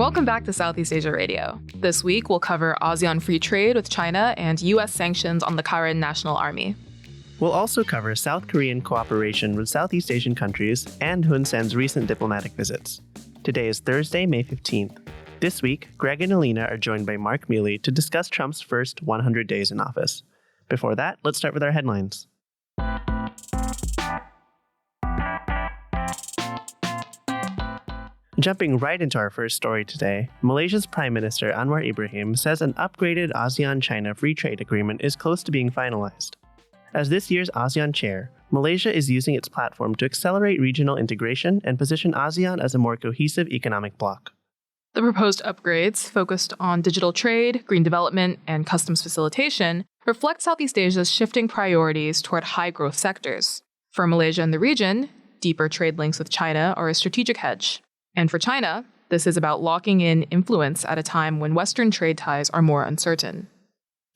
Welcome back to Southeast Asia Radio. This week, we'll cover ASEAN free trade with China and U.S. sanctions on the Karen National Army. We'll also cover South Korean cooperation with Southeast Asian countries and Hun Sen's recent diplomatic visits. Today is Thursday, May 15th. This week, Greg and Elina are joined by Marc Mealy to discuss Trump's first 100 days in office. Before that, let's start with our headlines. Jumping right into our first story today, Malaysia's Prime Minister Anwar Ibrahim says an upgraded ASEAN-China free trade agreement is close to being finalized. As this year's ASEAN chair, Malaysia is using its platform to accelerate regional integration and position ASEAN as a more cohesive economic bloc. The proposed upgrades, focused on digital trade, green development, and customs facilitation, reflect Southeast Asia's shifting priorities toward high-growth sectors. For Malaysia and the region, deeper trade links with China are a strategic hedge. And for China, this is about locking in influence at a time when Western trade ties are more uncertain.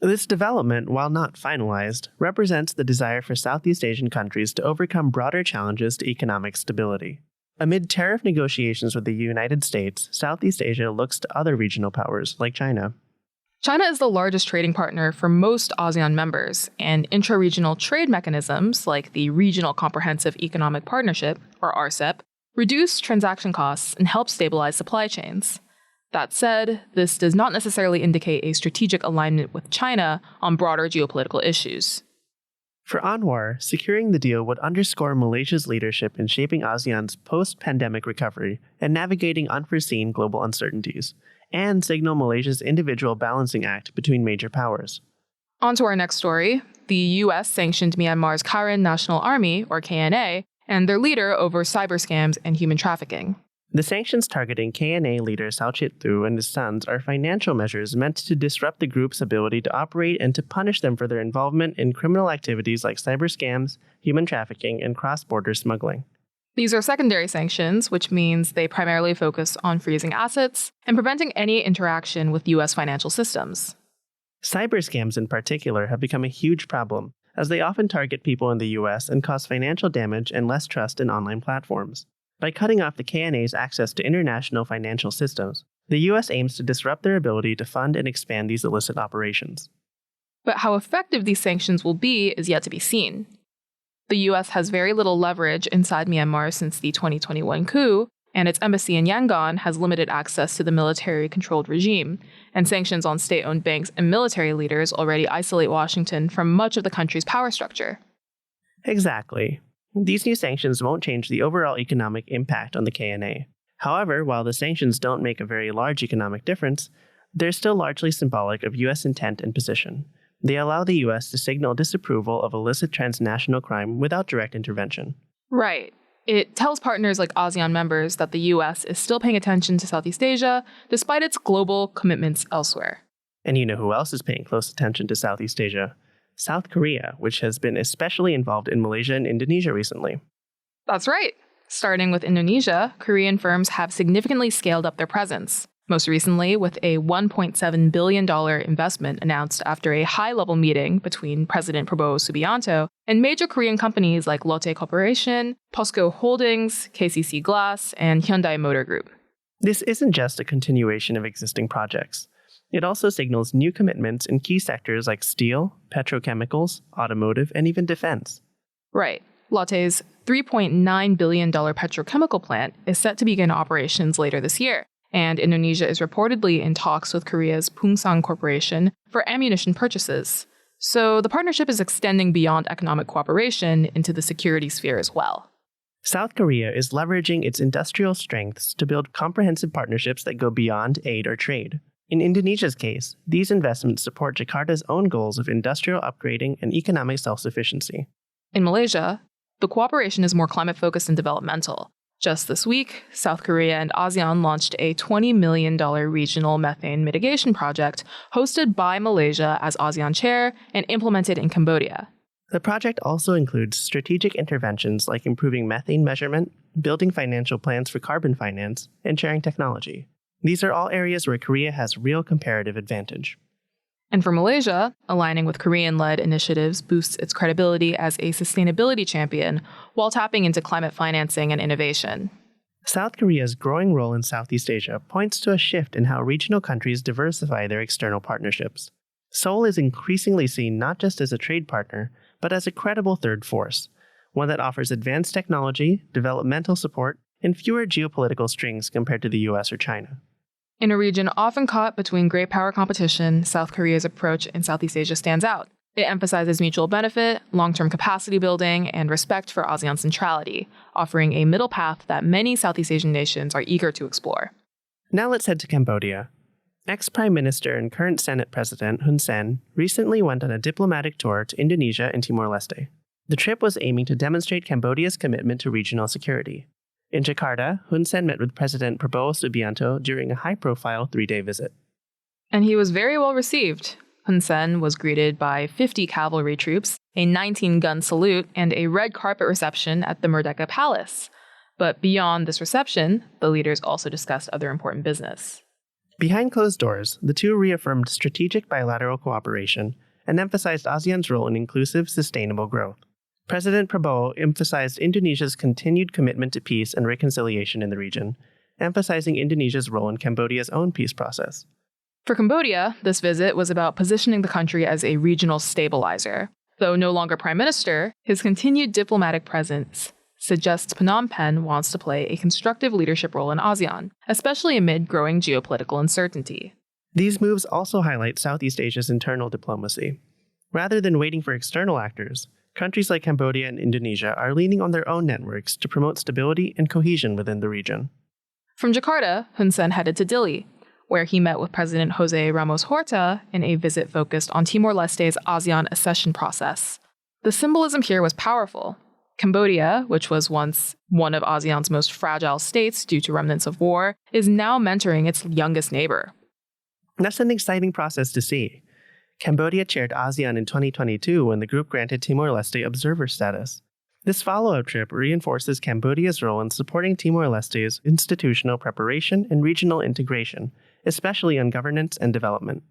This development, while not finalized, represents the desire for Southeast Asian countries to overcome broader challenges to economic stability. Amid tariff negotiations with the United States, Southeast Asia looks to other regional powers like China. China is the largest trading partner for most ASEAN members, and intra-regional trade mechanisms like the Regional Comprehensive Economic Partnership, or RCEP, reduce transaction costs and help stabilize supply chains. That said, this does not necessarily indicate a strategic alignment with China on broader geopolitical issues. For Anwar, securing the deal would underscore Malaysia's leadership in shaping ASEAN's post-pandemic recovery and navigating unforeseen global uncertainties, and signal Malaysia's individual balancing act between major powers. On to our next story. The U.S. sanctioned Myanmar's Karen National Army, or KNA, and their leader over cyber scams and human trafficking. The sanctions targeting KNA leader Sao Chit-thu and his sons are financial measures meant to disrupt the group's ability to operate and to punish them for their involvement in criminal activities like cyber scams, human trafficking, and cross-border smuggling. These are secondary sanctions, which means they primarily focus on freezing assets and preventing any interaction with U.S. financial systems. Cyber scams in particular have become a huge problem, as they often target people in the U.S. and cause financial damage and less trust in online platforms. By cutting off the KNA's access to international financial systems, the U.S. aims to disrupt their ability to fund and expand these illicit operations. But how effective these sanctions will be is yet to be seen. The U.S. has very little leverage inside Myanmar since the 2021 coup, and its embassy in Yangon has limited access to the military-controlled regime, and sanctions on state-owned banks and military leaders already isolate Washington from much of the country's power structure. Exactly. These new sanctions won't change the overall economic impact on the KNA. However, while the sanctions don't make a very large economic difference, they're still largely symbolic of U.S. intent and position. They allow the U.S. to signal disapproval of illicit transnational crime without direct intervention. Right. It tells partners like ASEAN members that the U.S. is still paying attention to Southeast Asia, despite its global commitments elsewhere. And you know who else is paying close attention to Southeast Asia? South Korea, which has been especially involved in Malaysia and Indonesia recently. That's right. Starting with Indonesia, Korean firms have significantly scaled up their presence, most recently with a $1.7 billion investment announced after a high-level meeting between President Prabowo Subianto and major Korean companies like Lotte Corporation, POSCO Holdings, KCC Glass, and Hyundai Motor Group. This isn't just a continuation of existing projects. It also signals new commitments in key sectors like steel, petrochemicals, automotive, and even defense. Right. Lotte's $3.9 billion petrochemical plant is set to begin operations later this year, and Indonesia is reportedly in talks with Korea's Pungsang Corporation for ammunition purchases. So the partnership is extending beyond economic cooperation into the security sphere as well. South Korea is leveraging its industrial strengths to build comprehensive partnerships that go beyond aid or trade. In Indonesia's case, these investments support Jakarta's own goals of industrial upgrading and economic self-sufficiency. In Malaysia, the cooperation is more climate-focused and developmental. Just this week, South Korea and ASEAN launched a $20 million regional methane mitigation project hosted by Malaysia as ASEAN chair and implemented in Cambodia. The project also includes strategic interventions like improving methane measurement, building financial plans for carbon finance, and sharing technology. These are all areas where Korea has real comparative advantage. And for Malaysia, aligning with Korean-led initiatives boosts its credibility as a sustainability champion while tapping into climate financing and innovation. South Korea's growing role in Southeast Asia points to a shift in how regional countries diversify their external partnerships. Seoul is increasingly seen not just as a trade partner, but as a credible third force, one that offers advanced technology, developmental support, and fewer geopolitical strings compared to the US or China. In a region often caught between great power competition, South Korea's approach in Southeast Asia stands out. It emphasizes mutual benefit, long-term capacity building, and respect for ASEAN centrality, offering a middle path that many Southeast Asian nations are eager to explore. Now let's head to Cambodia. Ex-Prime Minister and current Senate President Hun Sen recently went on a diplomatic tour to Indonesia and Timor-Leste. The trip was aiming to demonstrate Cambodia's commitment to regional security. In Jakarta, Hun Sen met with President Prabowo Subianto during a high-profile 3-day visit. And he was very well received. Hun Sen was greeted by 50 cavalry troops, a 19-gun salute, and a red carpet reception at the Merdeka Palace. But beyond this reception, the leaders also discussed other important business. Behind closed doors, the two reaffirmed strategic bilateral cooperation and emphasized ASEAN's role in inclusive, sustainable growth. President Prabowo emphasized Indonesia's continued commitment to peace and reconciliation in the region, emphasizing Indonesia's role in Cambodia's own peace process. For Cambodia, this visit was about positioning the country as a regional stabilizer. Though no longer prime minister, his continued diplomatic presence suggests Phnom Penh wants to play a constructive leadership role in ASEAN, especially amid growing geopolitical uncertainty. These moves also highlight Southeast Asia's internal diplomacy. Rather than waiting for external actors, countries like Cambodia and Indonesia are leaning on their own networks to promote stability and cohesion within the region. From Jakarta, Hun Sen headed to Dili, where he met with President Jose Ramos Horta in a visit focused on Timor-Leste's ASEAN accession process. The symbolism here was powerful. Cambodia, which was once one of ASEAN's most fragile states due to remnants of war, is now mentoring its youngest neighbor. That's an exciting process to see. Cambodia chaired ASEAN in 2022 when the group granted Timor-Leste observer status. This follow-up trip reinforces Cambodia's role in supporting Timor-Leste's institutional preparation and regional integration, especially on governance and development.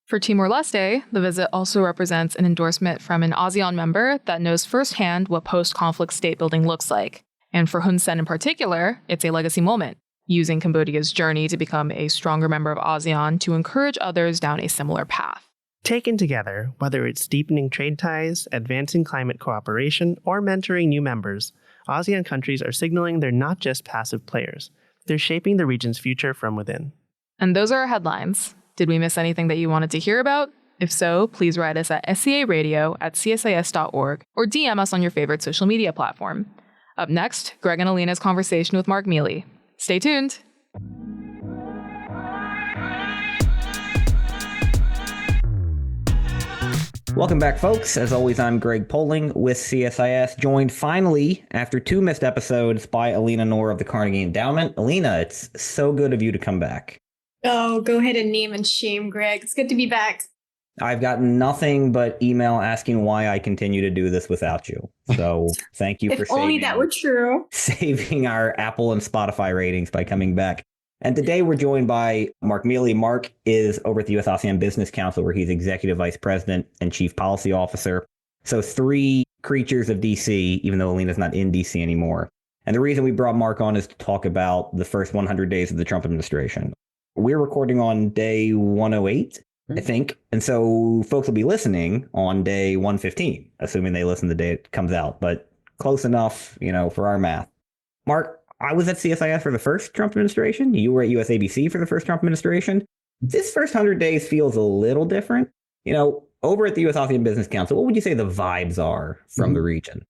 For Timor-Leste, the visit also represents an endorsement from an ASEAN member that knows firsthand what post-conflict state-building looks like. And for Hun Sen in particular, it's a legacy moment, using Cambodia's journey to become a stronger member of ASEAN to encourage others down a similar path. Taken together, whether it's deepening trade ties, advancing climate cooperation, or mentoring new members, ASEAN countries are signaling they're not just passive players. They're shaping the region's future from within. And those are our headlines. Did we miss anything that you wanted to hear about? If so, please write us at scaradio@csis.org or DM us on your favorite social media platform. Up next, Greg and Elina's conversation with Marc Mealy. Stay tuned. Welcome back, folks. As always, I'm Greg Poling with CSIS, joined finally after 2 missed episodes by Elina Noor of the Carnegie Endowment. Elina, it's so good of you to come back. Oh, go ahead and name and shame, Greg. It's good to be back. I've gotten nothing but email asking why I continue to do this without you. So thank you for If only that were true. saving our Apple and Spotify ratings by coming back. And today we're joined by Marc Mealy. Marc is over at the U.S. ASEAN Business Council, where he's Executive Vice President and Chief Policy Officer. So 3 creatures of D.C., even though Alina's not in D.C. anymore. And the reason we brought Marc on is to talk about the first 100 days of the Trump administration. We're recording on day 108, I think. And so folks will be listening on day 115, assuming they listen the day it comes out. But close enough, for our math. Marc, I was at CSIS for the first Trump administration. You were at USABC for the first Trump administration. This first 100 days feels a little different. Over at the U.S. ASEAN Business Council, what would you say the vibes are from the region?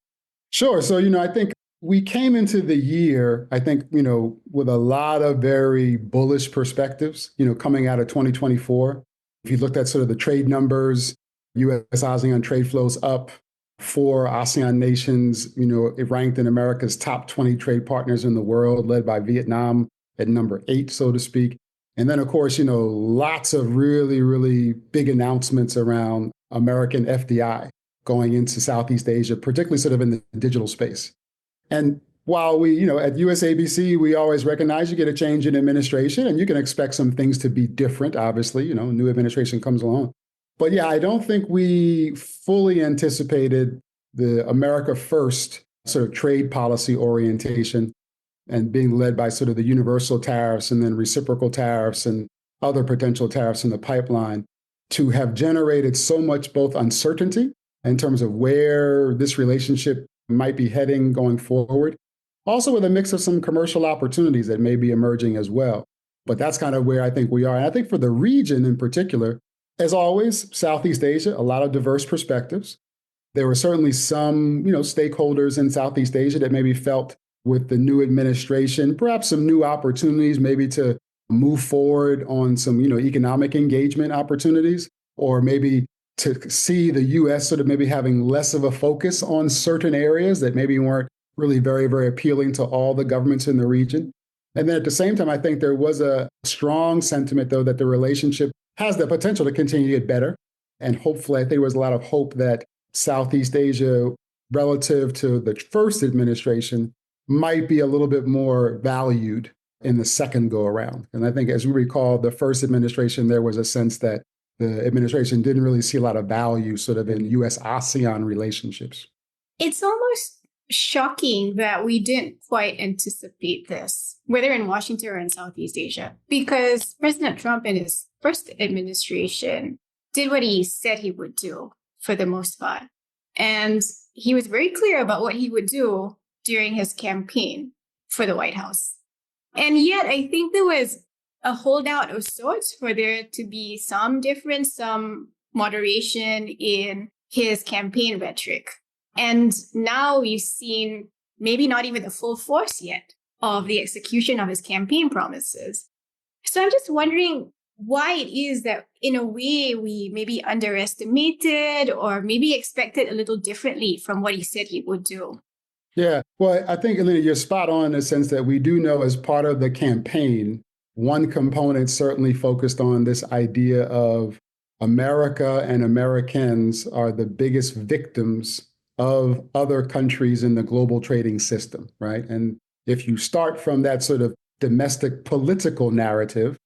Sure. So, I think we came into the year, with a lot of very bullish perspectives, coming out of 2024. If you looked at sort of the trade numbers, U.S. ASEAN trade flows up. 4 ASEAN nations, it ranked in America's top 20 trade partners in the world, led by Vietnam at number 8, so to speak. And then, of course, lots of really, really big announcements around American FDI going into Southeast Asia, particularly sort of in the digital space. And while we, at USABC, we always recognize you get a change in administration and you can expect some things to be different, obviously, new administration comes along. But yeah, I don't think we fully anticipated the America First sort of trade policy orientation. and being led by sort of the universal tariffs and then reciprocal tariffs and other potential tariffs in the pipeline, to have generated so much both uncertainty in terms of where this relationship might be heading going forward, also with a mix of some commercial opportunities that may be emerging as well. But that's kind of where I think we are. And I think for the region in particular, as always, Southeast Asia, a lot of diverse perspectives. There were certainly some, stakeholders in Southeast Asia that maybe felt with the new administration, perhaps some new opportunities, maybe to move forward on some, economic engagement opportunities, or maybe to see the U.S. sort of maybe having less of a focus on certain areas that maybe weren't really very, very appealing to all the governments in the region. And then at the same time, I think there was a strong sentiment, though, that the relationship has the potential to continue to get better. And hopefully, I think there was a lot of hope that Southeast Asia, relative to the first administration, might be a little bit more valued in the second go around. And I think, as we recall, the first administration, there was a sense that the administration didn't really see a lot of value sort of in U.S.-ASEAN relationships. It's almost shocking that we didn't quite anticipate this, whether in Washington or in Southeast Asia, because President Trump in his first administration did what he said he would do for the most part. And he was very clear about what he would do during his campaign for the White House. And yet, I think there was a holdout of sorts for there to be some difference, some moderation in his campaign rhetoric. And now we've seen maybe not even the full force yet of the execution of his campaign promises. So I'm just wondering why it is that, in a way, we maybe underestimated or maybe expected a little differently from what he said he would do. Yeah, well, I think, Elina, you're spot on in the sense that we do know as part of the campaign, one component certainly focused on this idea of America and Americans are the biggest victims of other countries in the global trading system, right? And if you start from that sort of domestic political narrative,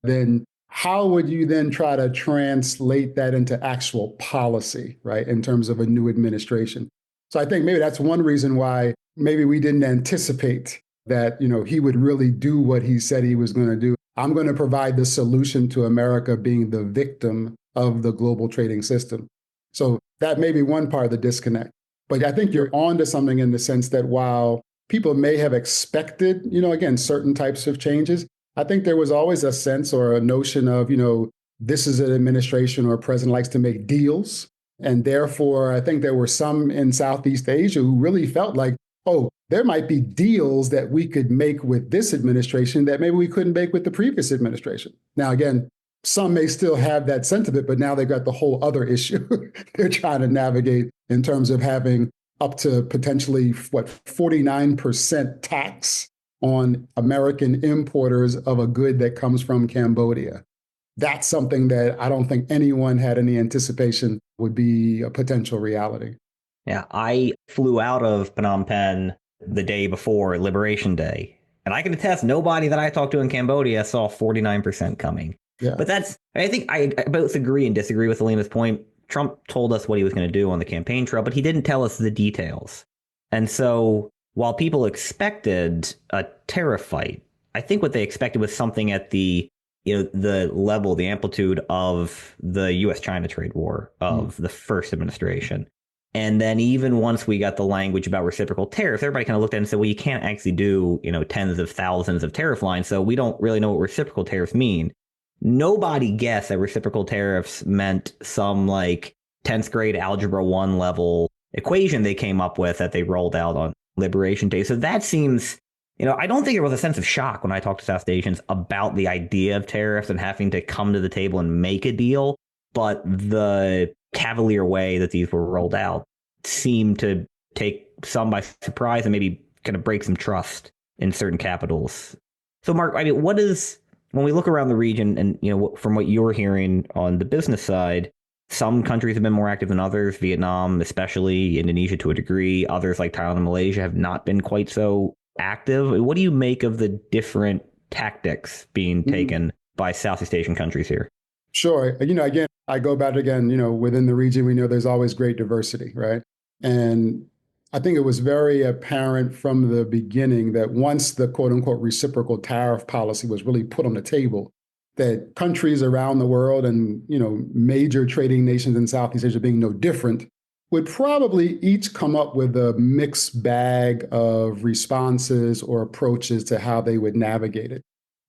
then how would you then try to translate that into actual policy, right, in terms of a new administration? So I think maybe that's one reason why maybe we didn't anticipate that, he would really do what he said he was going to do. I'm going to provide the solution to America being the victim of the global trading system. So that may be one part of the disconnect. But I think you're on to something in the sense that while people may have expected, again, certain types of changes, I think there was always a sense or a notion of, this is an administration or a president likes to make deals. And therefore, I think there were some in Southeast Asia who really felt like, oh, there might be deals that we could make with this administration that maybe we couldn't make with the previous administration. Now, again, some may still have that sentiment, but now they've got the whole other issue they're trying to navigate in terms of having up to potentially, 49% tax on American importers of a good that comes from Cambodia. That's something that I don't think anyone had any anticipation would be a potential reality. Yeah, I flew out of Phnom Penh the day before Liberation Day, and I can attest nobody that I talked to in Cambodia saw 49% coming. Yeah. But I think I both agree and disagree with Elina's point. Trump told us what he was going to do on the campaign trail, but he didn't tell us the details. And so while people expected a tariff fight, I think what they expected was something at the level, the amplitude of the U.S.-China trade war of the first administration. And then even once we got the language about reciprocal tariffs, everybody kind of looked at it and said, well, you can't actually do, tens of thousands of tariff lines. So we don't really know what reciprocal tariffs mean. Nobody guessed that reciprocal tariffs meant some 10th grade algebra 1 level equation they came up with that they rolled out on Liberation Day. So that seems, I don't think there was a sense of shock when I talked to South Asians about the idea of tariffs and having to come to the table and make a deal. But the cavalier way that these were rolled out seemed to take some by surprise and maybe kind of break some trust in certain capitals. So, Mark, when we look around the region and, from what you're hearing on the business side, some countries have been more active than others, Vietnam, especially Indonesia to a degree. Others like Thailand and Malaysia have not been quite so active. What do you make of the different tactics being taken by Southeast Asian countries here? Sure. Again, I go back again, within the region, we know there's always great diversity, right? And I think it was very apparent from the beginning that once the quote unquote reciprocal tariff policy was really put on the table, that countries around the world and, major trading nations in Southeast Asia being no different would probably each come up with a mixed bag of responses or approaches to how they would navigate it.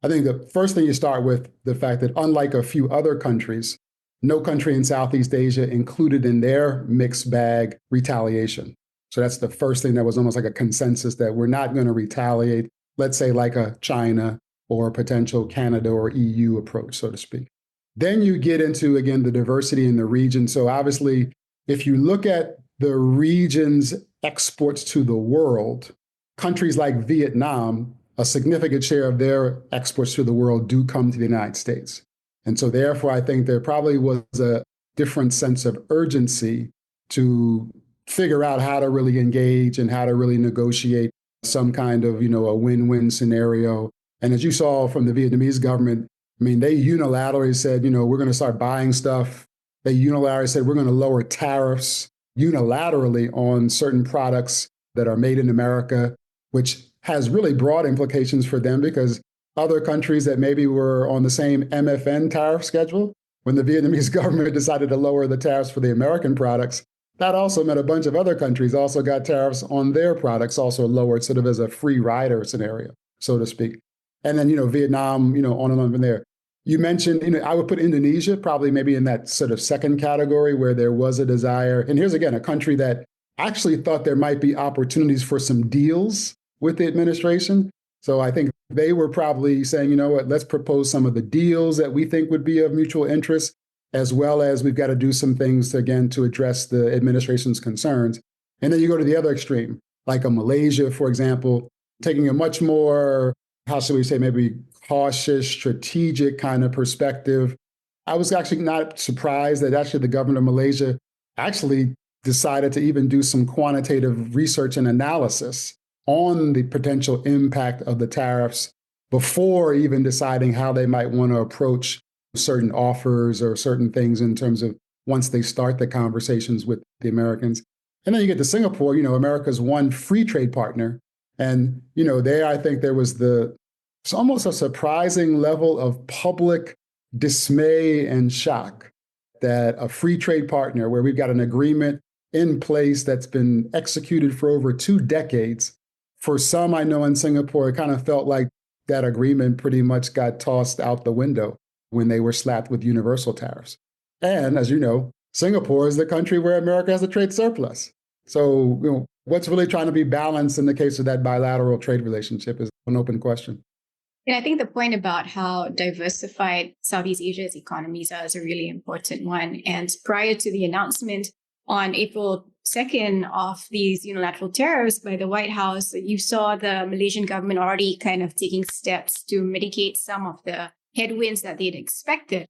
I think the first thing you start with the fact that unlike a few other countries, no country in Southeast Asia included in their mixed bag retaliation. So that's the first thing that was almost like a consensus that we're not going to retaliate, let's say like a China or a potential Canada or EU approach, so to speak. Then you get into, again, the diversity in the region. So obviously, if you look at the region's exports to the world, countries like Vietnam, a significant share of their exports to the world do come to the United States. And so therefore, I think there probably was a different sense of urgency to figure out how to really engage and how to really negotiate some kind of, a win-win scenario. And as you saw from the Vietnamese government, they unilaterally said, we're going to start buying stuff. They unilaterally said, we're going to lower tariffs unilaterally on certain products that are made in America, which has really broad implications for them because other countries that maybe were on the same MFN tariff schedule, when the Vietnamese government decided to lower the tariffs for the American products, that also meant a bunch of other countries also got tariffs on their products, also lowered sort of as a free rider scenario, so to speak. And then, Vietnam, on and on from there. You mentioned, I would put Indonesia probably maybe in that sort of second category where there was a desire. And here's again, a country that actually thought there might be opportunities for some deals with the administration. So I think they were probably saying, let's propose some of the deals that we think would be of mutual interest, as well as we've got to do some things, again, to address the administration's concerns. And then you go to the other extreme, like a Malaysia, for example, taking a much more, how should we say, maybe cautious, strategic kind of perspective. I was actually not surprised that actually the government of Malaysia actually decided to even do some quantitative research and analysis on the potential impact of the tariffs before even deciding how they might want to approach certain offers or certain things in terms of once they start the conversations with the Americans. And then you get to Singapore, America's one free trade partner. And, there, I think there was it's almost a surprising level of public dismay and shock that a free trade partner where we've got an agreement in place that's been executed for over 2 decades. For some, I know in Singapore, it kind of felt like that agreement pretty much got tossed out the window when they were slapped with universal tariffs. And as you know, Singapore is the country where America has a trade surplus. So, what's really trying to be balanced in the case of that bilateral trade relationship is an open question. And I think the point about how diversified Southeast Asia's economies are is a really important one. And prior to the announcement on April 2nd of these unilateral tariffs by the White House, you saw the Malaysian government already kind of taking steps to mitigate some of the headwinds that they'd expected.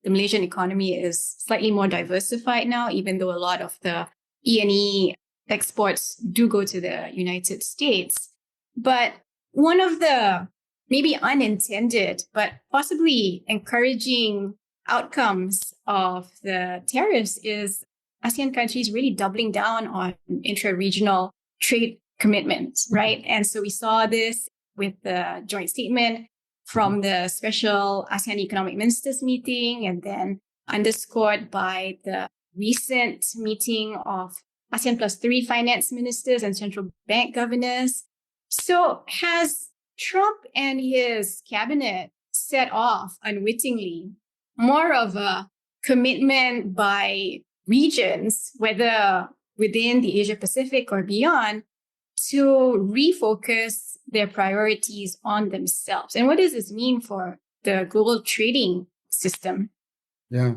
The Malaysian economy is slightly more diversified now, even though a lot of the E&E exports do go to the United States. But one of the maybe unintended, but possibly encouraging outcomes of the tariffs is ASEAN countries really doubling down on intra-regional trade commitments, right? And so we saw this with the joint statement from the special ASEAN Economic Ministers meeting, and then underscored by the recent meeting of ASEAN +3 finance ministers and central bank governors. So has Trump and his cabinet set off unwittingly more of a commitment by regions, whether within the Asia Pacific or beyond, to refocus their priorities on themselves? And what does this mean for the global trading system? Yeah.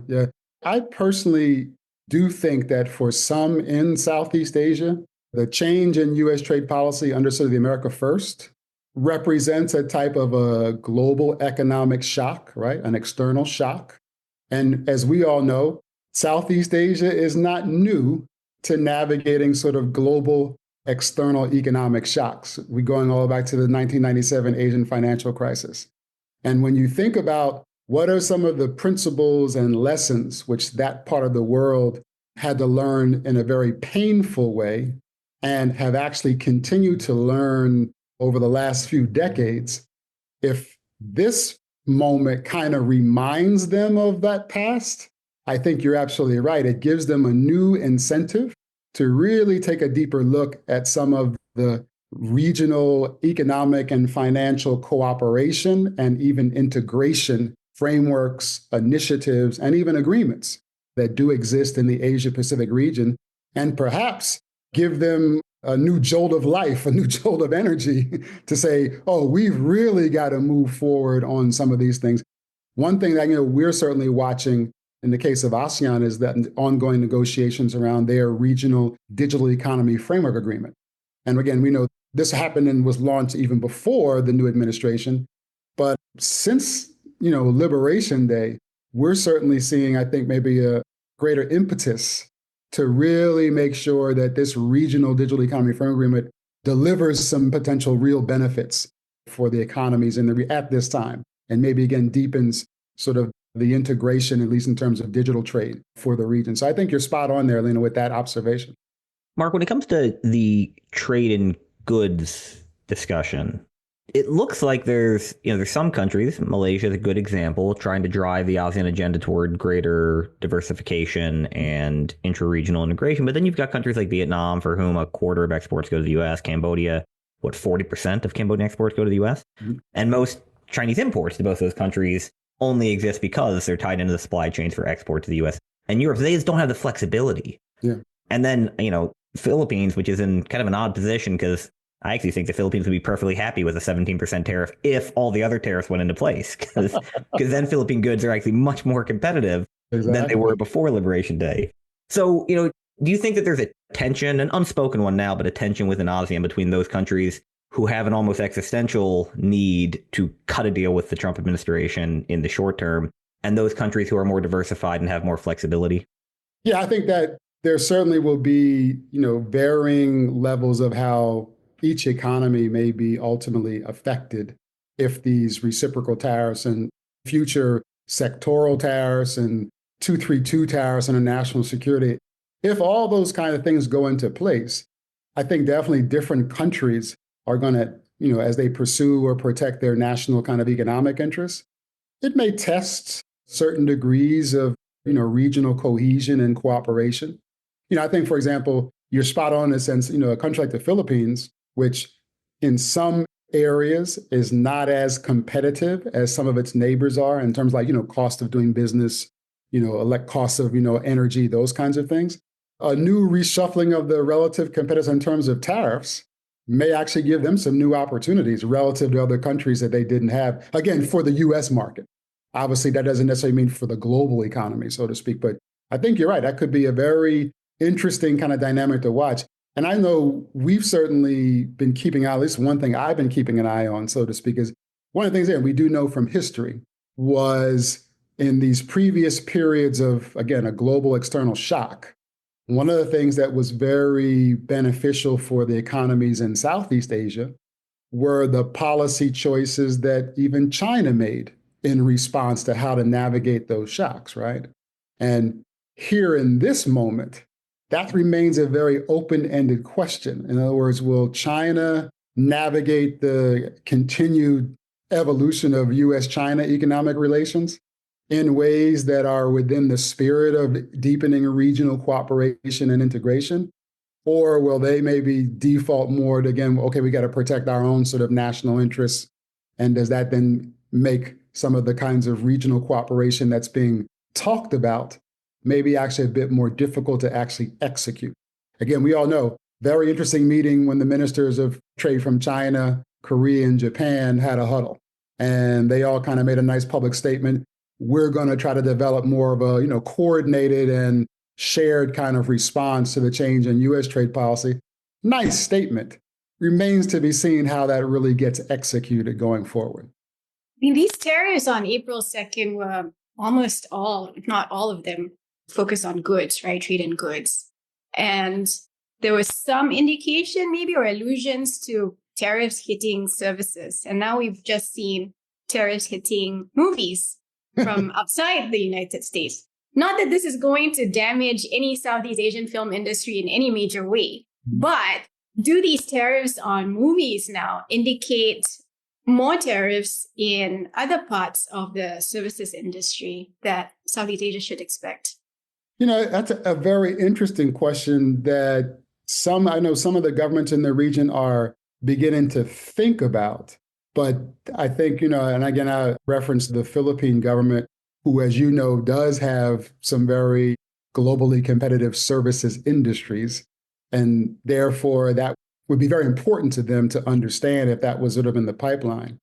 I personally do think that for some in Southeast Asia, the change in U.S. trade policy under sort of the America First represents a type of a global economic shock, right? An external shock. And as we all know, Southeast Asia is not new to navigating sort of global external economic shocks. We're going all back to the 1997 Asian financial crisis. And when you think about what are some of the principles and lessons which that part of the world had to learn in a very painful way and have actually continued to learn over the last few decades, if this moment kind of reminds them of that past, I think you're absolutely right. It gives them a new incentive to really take a deeper look at some of the regional economic and financial cooperation and even integration frameworks, initiatives, and even agreements that do exist in the Asia Pacific region, and perhaps give them a new jolt of life, a new jolt of energy to say, oh, we've really got to move forward on some of these things. One thing that we're certainly watching in the case of ASEAN is that ongoing negotiations around their regional digital economy framework agreement. And again, we know this happened and was launched even before the new administration. But since, Liberation Day, we're certainly seeing, I think, maybe a greater impetus to really make sure that this regional digital economy framework agreement delivers some potential real benefits for the economies at this time, and maybe again deepens sort of the integration, at least in terms of digital trade for the region. So I think you're spot on there, Elina, with that observation. Mark, when it comes to the trade in goods discussion, it looks like there's some countries, Malaysia is a good example, trying to drive the ASEAN agenda toward greater diversification and intra-regional integration. But then you've got countries like Vietnam, for whom a quarter of exports go to the U.S., Cambodia, 40% of Cambodian exports go to the U.S.? Mm-hmm. And most Chinese imports to both those countries only exist because they're tied into the supply chains for export to the U.S. and Europe. They just don't have the flexibility. Yeah. And then, Philippines, which is in kind of an odd position, because I actually think the Philippines would be perfectly happy with a 17% tariff if all the other tariffs went into place, because then Philippine goods are actually much more competitive than they were before Liberation Day. So, do you think that there's a tension, an unspoken one now, but a tension within ASEAN between those countries who have an almost existential need to cut a deal with the Trump administration in the short term, and those countries who are more diversified and have more flexibility? Yeah, I think that there certainly will be, varying levels of how each economy may be ultimately affected if these reciprocal tariffs and future sectoral tariffs and 232 tariffs and national security, if all those kind of things go into place, I think definitely different countries are going to, as they pursue or protect their national kind of economic interests, it may test certain degrees of, regional cohesion and cooperation. I think, for example, you're spot on in the sense, a country like the Philippines, which in some areas is not as competitive as some of its neighbors are in terms of cost of doing business, cost of, energy, those kinds of things. A new reshuffling of the relative competitiveness in terms of tariffs may actually give them some new opportunities relative to other countries that they didn't have, again, for the U.S. market. Obviously, that doesn't necessarily mean for the global economy, so to speak. But I think you're right. That could be a very interesting kind of dynamic to watch. And I know we've certainly been keeping, at least one thing I've been keeping an eye on, so to speak, is one of the things that we do know from history was in these previous periods of, again, a global external shock. One of the things that was very beneficial for the economies in Southeast Asia were the policy choices that even China made in response to how to navigate those shocks, right? And here in this moment, that remains a very open-ended question. In other words, will China navigate the continued evolution of U.S.-China economic relations in ways that are within the spirit of deepening regional cooperation and integration? Or will they maybe default more to, again, okay, we got to protect our own sort of national interests? And does that then make some of the kinds of regional cooperation that's being talked about maybe actually a bit more difficult to actually execute? Again, we all know, very interesting meeting when the ministers of trade from China, Korea, and Japan had a huddle. And they all kind of made a nice public statement. We're going to try to develop more of a, coordinated and shared kind of response to the change in U.S. trade policy. Nice statement. Remains to be seen how that really gets executed going forward. These tariffs on April 2nd were almost all, if not all of them, focused on goods, right? Trade in goods. And there was some indication maybe or allusions to tariffs hitting services. And now we've just seen tariffs hitting movies from outside the United States. Not that this is going to damage any Southeast Asian film industry in any major way, but do these tariffs on movies now indicate more tariffs in other parts of the services industry that Southeast Asia should expect? That's a very interesting question that I know some of the governments in the region are beginning to think about. But I think, and again, I referenced the Philippine government, who, as you know, does have some very globally competitive services industries. And therefore, that would be very important to them to understand if that was sort of in the pipeline.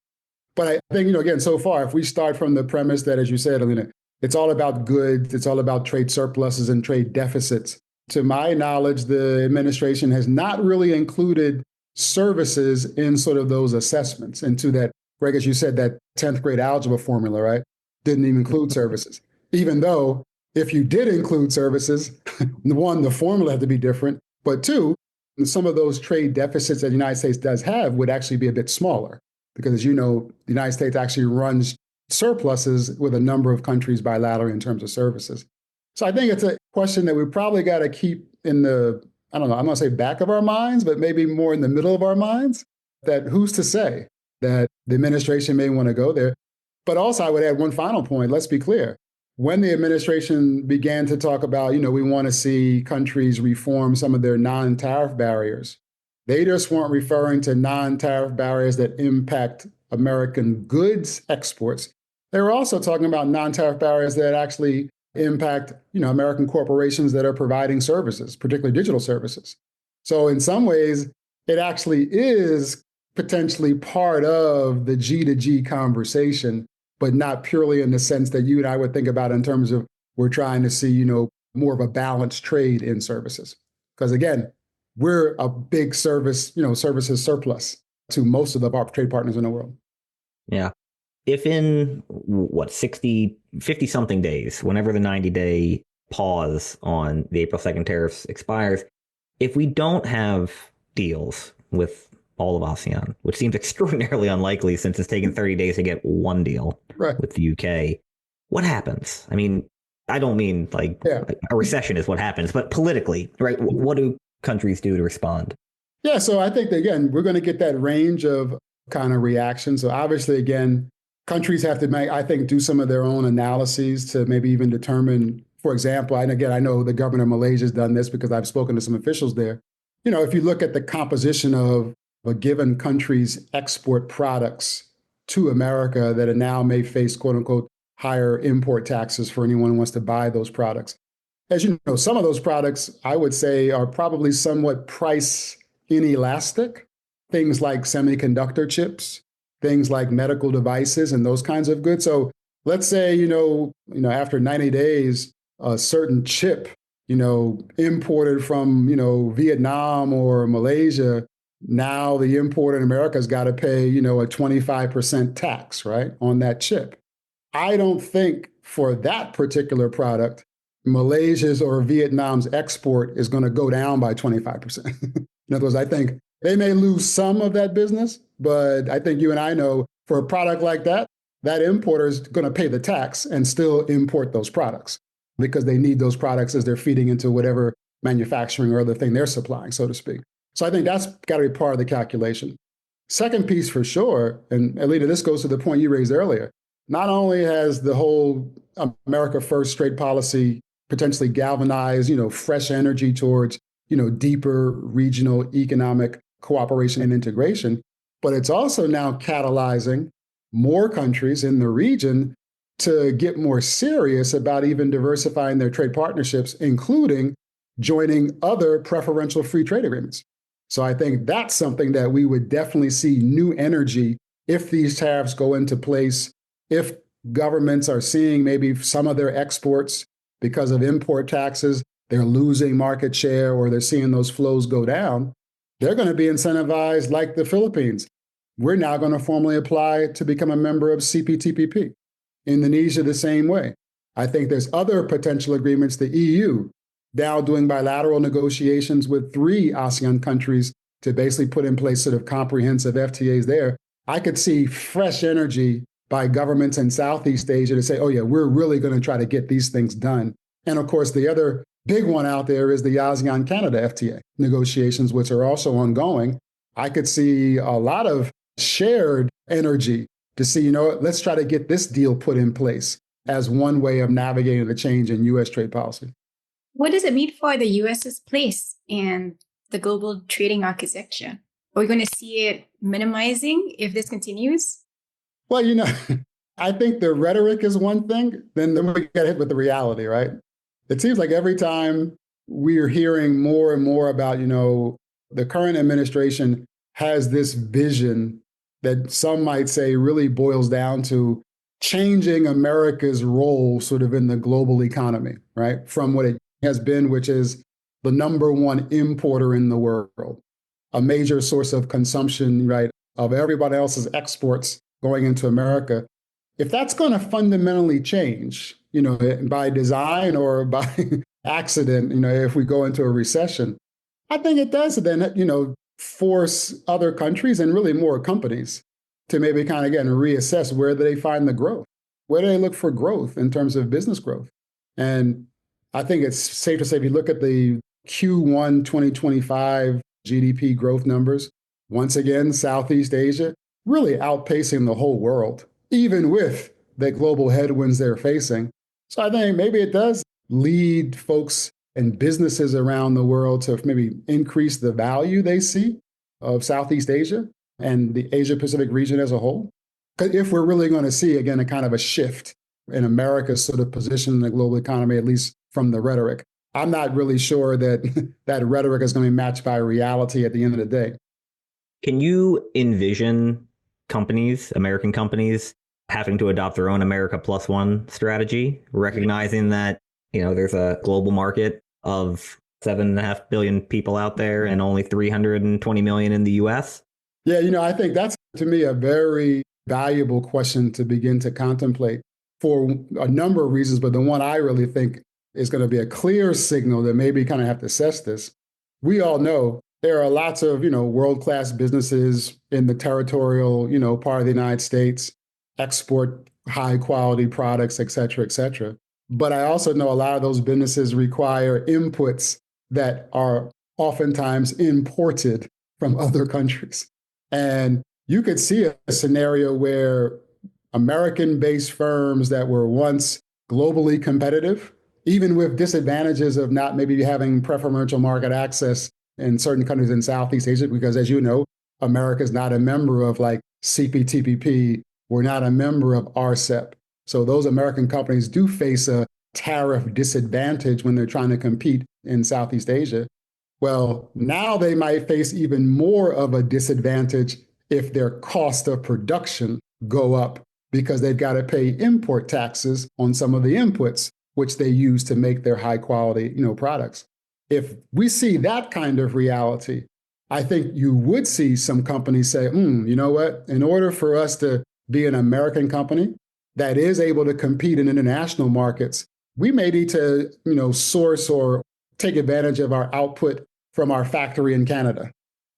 But I think, again, so far, if we start from the premise that, as you said, Elina, it's all about goods, it's all about trade surpluses and trade deficits. To my knowledge, the administration has not really included services in sort of those assessments. And to that, Greg, as you said, that 10th grade algebra formula, right, didn't even include services. Even though if you did include services, one, the formula had to be different, but two, some of those trade deficits that the United States does have would actually be a bit smaller. Because as you know, the United States actually runs surpluses with a number of countries bilaterally in terms of services. So I think it's a question that we probably got to keep in the, I don't know, I'm going to say back of our minds, but maybe more in the middle of our minds, that who's to say that the administration may want to go there. But also I would add one final point. Let's be clear. When the administration began to talk about, we want to see countries reform some of their non-tariff barriers, they just weren't referring to non-tariff barriers that impact American goods exports. They were also talking about non-tariff barriers that actually impact, American corporations that are providing services, particularly digital services. So in some ways, it actually is potentially part of the G to G conversation, but not purely in the sense that you and I would think about in terms of we're trying to see, more of a balanced trade in services. Because again, we're a big services surplus to most of our trade partners in the world. Yeah. If in 50 something days, whenever the 90-day pause on the April 2nd tariffs expires, if we don't have deals with all of ASEAN, which seems extraordinarily unlikely since it's taken 30 days to get one deal with the UK, what happens? I mean, I don't mean like a recession is what happens, but politically, right? What do countries do to respond? Yeah, so I think that, again, we're going to get that range of kind of reactions. So obviously, again, countries have to do some of their own analyses to maybe even determine, for example, and again, I know the governor of Malaysia has done this because I've spoken to some officials there. If you look at the composition of a given country's export products to America that now may face, quote unquote, higher import taxes for anyone who wants to buy those products. As you know, some of those products, I would say, are probably somewhat price inelastic. Things like semiconductor chips, things like medical devices and those kinds of goods. So let's say, after 90 days, a certain chip, imported from, Vietnam or Malaysia, now the importer in America has got to pay, a 25% tax, right, on that chip. I don't think for that particular product, Malaysia's or Vietnam's export is going to go down by 25%. In other words, I think they may lose some of that business, but I think you and I know for a product like that, that importer is going to pay the tax and still import those products because they need those products as they're feeding into whatever manufacturing or other thing they're supplying, so to speak. So I think that's got to be part of the calculation. Second piece for sure, and Elina, this goes to the point you raised earlier. Not only has the whole America First trade policy potentially galvanized, fresh energy towards, deeper regional economic cooperation and integration, but it's also now catalyzing more countries in the region to get more serious about even diversifying their trade partnerships, including joining other preferential free trade agreements. So I think that's something that we would definitely see new energy if these tariffs go into place, if governments are seeing maybe some of their exports because of import taxes, they're losing market share or they're seeing those flows go down, they're going to be incentivized like the Philippines. We're now going to formally apply to become a member of CPTPP. Indonesia, the same way. I think there's other potential agreements, the EU, now doing bilateral negotiations with 3 ASEAN countries to basically put in place sort of comprehensive FTAs there. I could see fresh energy by governments in Southeast Asia to say, oh yeah, we're really going to try to get these things done. And of course, the other big one out there is the ASEAN Canada FTA negotiations, which are also ongoing. I could see a lot of shared energy to see, let's try to get this deal put in place as one way of navigating the change in U.S. trade policy. What does it mean for the U.S.'s place in the global trading architecture? Are we going to see it minimizing if this continues? Well, I think the rhetoric is one thing, then we get hit with the reality, right? It seems like every time we're hearing more and more about, the current administration has this vision that some might say really boils down to changing America's role sort of in the global economy, right? From what it has been, which is the number one importer in the world, a major source of consumption, right, of everybody else's exports going into America. If that's going to fundamentally change, by design or by accident, if we go into a recession, I think it does then, force other countries and really more companies to maybe kind of, again, reassess where do they find the growth? Where do they look for growth in terms of business growth? And I think it's safe to say if you look at the Q1 2025 GDP growth numbers, once again, Southeast Asia really outpacing the whole world, even with the global headwinds they're facing. So I think maybe it does lead folks and businesses around the world to maybe increase the value they see of Southeast Asia and the Asia Pacific region as a whole. Because if we're really going to see, again, a kind of a shift in America's sort of position in the global economy, at least from the rhetoric, I'm not really sure that that rhetoric is going to be matched by reality at the end of the day. Can you envision companies, American companies, having to adopt their own America Plus One strategy, recognizing that, there's a global market of 7.5 billion people out there and only 320 million in the US? Yeah, I think that's, to me, a very valuable question to begin to contemplate for a number of reasons. But the one I really think is going to be a clear signal that maybe kind of have to assess this. We all know there are lots of, world-class businesses in the territorial, part of the United States, export high-quality products, et cetera, et cetera. But I also know a lot of those businesses require inputs that are oftentimes imported from other countries. And you could see a scenario where American-based firms that were once globally competitive, even with disadvantages of not maybe having preferential market access in certain countries in Southeast Asia, because as you know, America is not a member of like CPTPP. We're not a member of RCEP. So those American companies do face a tariff disadvantage when they're trying to compete in Southeast Asia. Well, now they might face even more of a disadvantage if their cost of production go up because they've got to pay import taxes on some of the inputs which they use to make their high quality, products. If we see that kind of reality, I think you would see some companies say, you know what, in order for us to be an American company that is able to compete in international markets, we may need to, source or take advantage of our output from our factory in Canada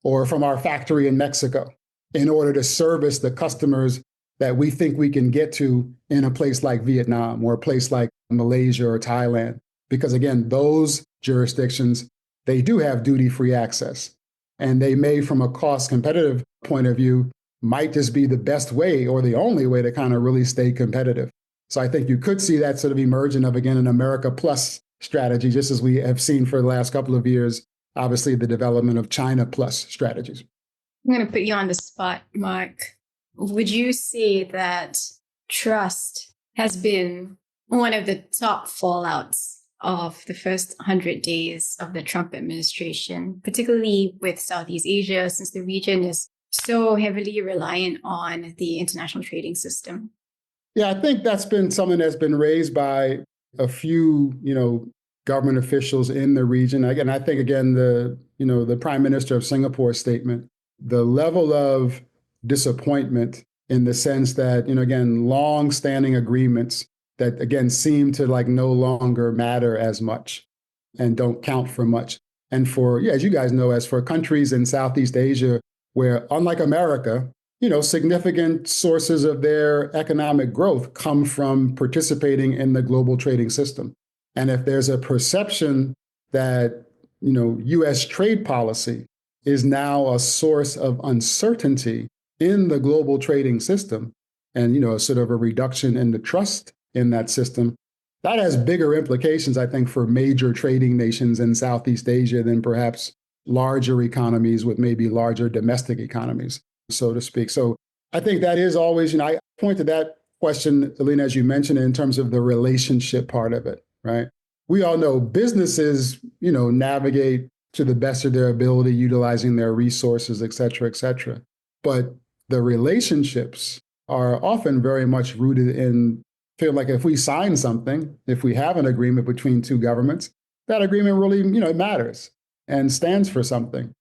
or from our factory in Mexico in order to service the customers that we think we can get to in a place like Vietnam or a place like Malaysia or Thailand. Because again, those jurisdictions, they do have duty-free access. And they may, from a cost competitive point of view, might just be the best way or the only way to kind of really stay competitive. So I think you could see that sort of emerging of, again, an America Plus strategy, just as we have seen for the last couple of years, obviously the development of China Plus strategies. I'm going to put you on the spot, Mark. Would you say that trust has been one of the top fallouts of the first 100 days of the Trump administration, particularly with Southeast Asia, since the region is so heavily reliant on the international trading system? Yeah, I think that's been something that's been raised by a few, government officials in the region. Again, I think, the Prime Minister of Singapore's statement, the level of disappointment in the sense that, again, long-standing agreements that, again, seem to no longer matter as much and don't count for much. And as you guys know, as for countries in Southeast Asia, where unlike America, significant sources of their economic growth come from participating in the global trading system. And if there's a perception that, U.S. trade policy is now a source of uncertainty in the global trading system and, sort of a reduction in the trust in that system, that has bigger implications, I think, for major trading nations in Southeast Asia than perhaps larger economies with maybe larger domestic economies, so to speak. So I think that is always, I point to that question, Elina, as you mentioned, in terms of the relationship part of it, right? We all know businesses, navigate to the best of their ability, utilizing their resources, et cetera, et cetera. But the relationships are often very much rooted in feel like if we sign something, if we have an agreement between two governments, that agreement really, matters and stands for something.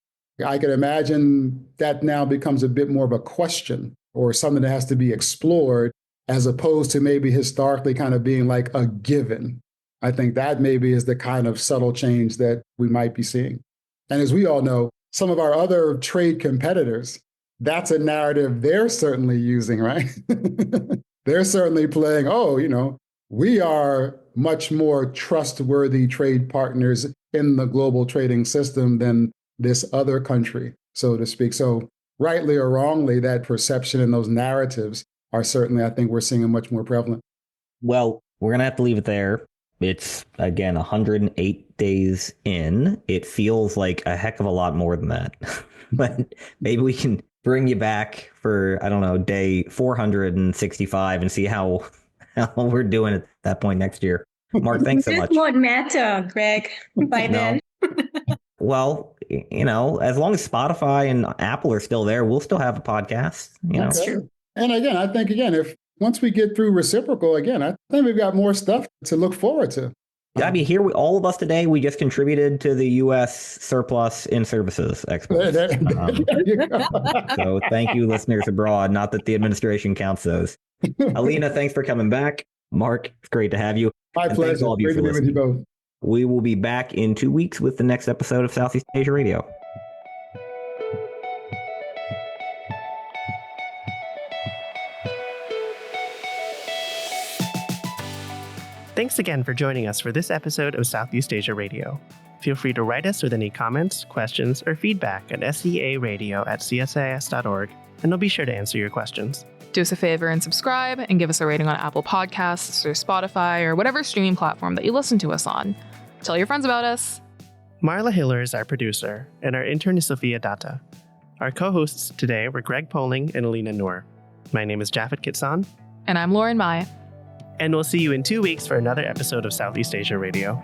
I could imagine that now becomes a bit more of a question or something that has to be explored as opposed to maybe historically kind of being like a given. I think that maybe is the kind of subtle change that we might be seeing. And as we all know, some of our other trade competitors, that's a narrative they're certainly using, right? They're certainly playing, we are much more trustworthy trade partners in the global trading system than this other country, so to speak. So rightly or wrongly, that perception and those narratives are certainly, I think we're seeing them much more prevalent. Well, we're going to have to leave it there. It's, again, 108 days in. It feels like a heck of a lot more than that. But maybe we can bring you back for, I don't know, day 465 and see how we're doing at that point next year. Mark, thanks so much. It won't matter, Greg, by then. Well, as long as Spotify and Apple are still there, we'll still have a podcast. That's true. And again, I think, if once we get through reciprocal, again, I think we've got more stuff to look forward to. I mean, here, all of us today, we just contributed to the U.S. surplus in services exports. There you go. So thank you, listeners abroad. Not that the administration counts those. Elina, thanks for coming back. Mark, it's great to have you. My pleasure. Thanks all of you Great for to be with listening. you both. We will be back in 2 weeks with the next episode of Southeast Asia Radio. Thanks again for joining us for this episode of Southeast Asia Radio. Feel free to write us with any comments, questions, or feedback at searadio@csis.org, and we'll be sure to answer your questions. Do us a favor and subscribe and give us a rating on Apple Podcasts or Spotify or whatever streaming platform that you listen to us on. Tell your friends about us. Marla Hiller is our producer, and our intern is Sophia Datta. Our co-hosts today were Greg Poling and Elina Noor. My name is Japhet Kitsan. And I'm Lauren Mai. And we'll see you in 2 weeks for another episode of Southeast Asia Radio.